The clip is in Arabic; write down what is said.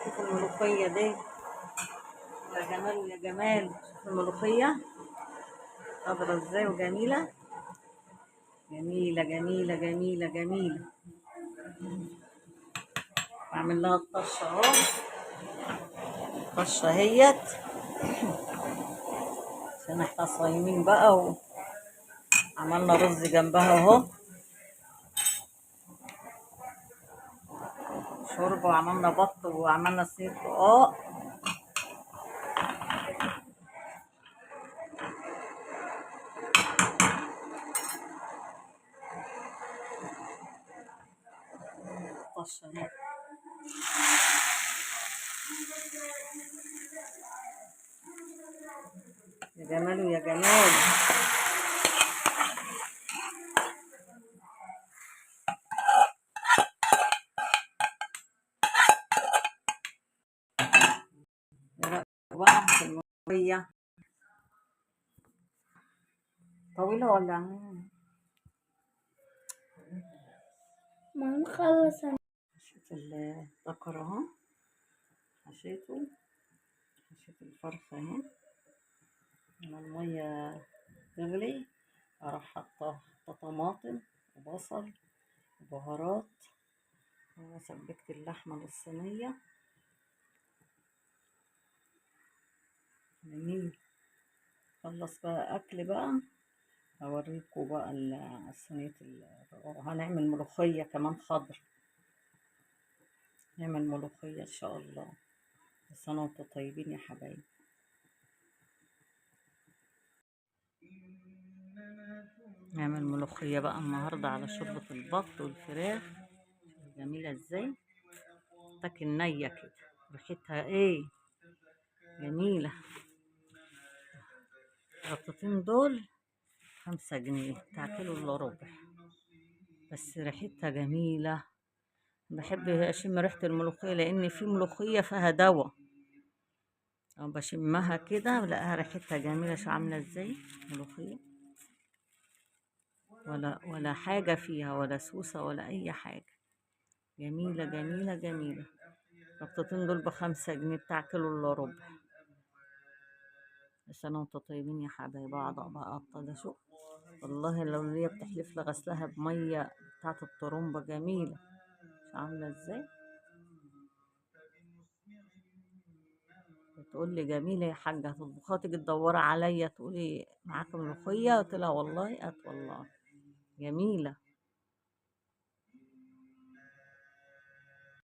شوف الملوخية دي، يا جمال ويا جمال. شوف الملوخية خضرا ازاي وجميلة، جميلة جميلة جميلة جميلة. بعمل لها الطشة اهو، الطشة اهيت عشان احنا صايمين بقى. وعملنا رز جنبها اهو، شرب، وعملنا بط، وعملنا صينية رقاق. الطشة اهي يا جمال ويا جمال. ايه رأيك بقى في الملوخية؟ طويلة ولا ما نخلص. حشيت الذكر اهو، حشيته، حشيت الفرخة اهي. لما المية تغلي اروح حاطة طماطم وبصل وبهارات، وسبكت اللحمة للصينية. جميل. خلص بقى اكل بقى، اوريكم بقى صينية هنعمل ملوخية كمان خضر، نعمل ملوخية ان شاء الله. بس سنة وانتم طيبين يا حبايبي. نعمل ملوخية بقى النهاردة على شوربة البط والفراخ. جميلة ازاي، تاكل نية كده، ريحتها ايه جميلة. الربطتين دول 5 جنيه بتاع كيلو الا ربع، بس ريحتها جميلة. بحب اشم ريحة الملوخية لان في ملوخية فيها دوا، او بشمها كده بلاقيها ريحتها جميلة. شو عاملة ازاي ملوخية، ولا حاجة فيها، ولا سوسة ولا اي حاجة. جميلة جميلة جميلة. الربطتين دول ب5 جنيه بتاع كيلو الا ربع. بس انا وانتوا طيبين يا حبايبي. بقى ده شوف، والله لو ليا بتحلف لي غسلها بمية بتاعت الطرمبة جميلة. مش عاملة ازاي، تقول لي جميلة يا حاجة هتطبخها، تيجي تدوري عليا تقولي معاك ملوخية، قلت لها والله والله جميلة.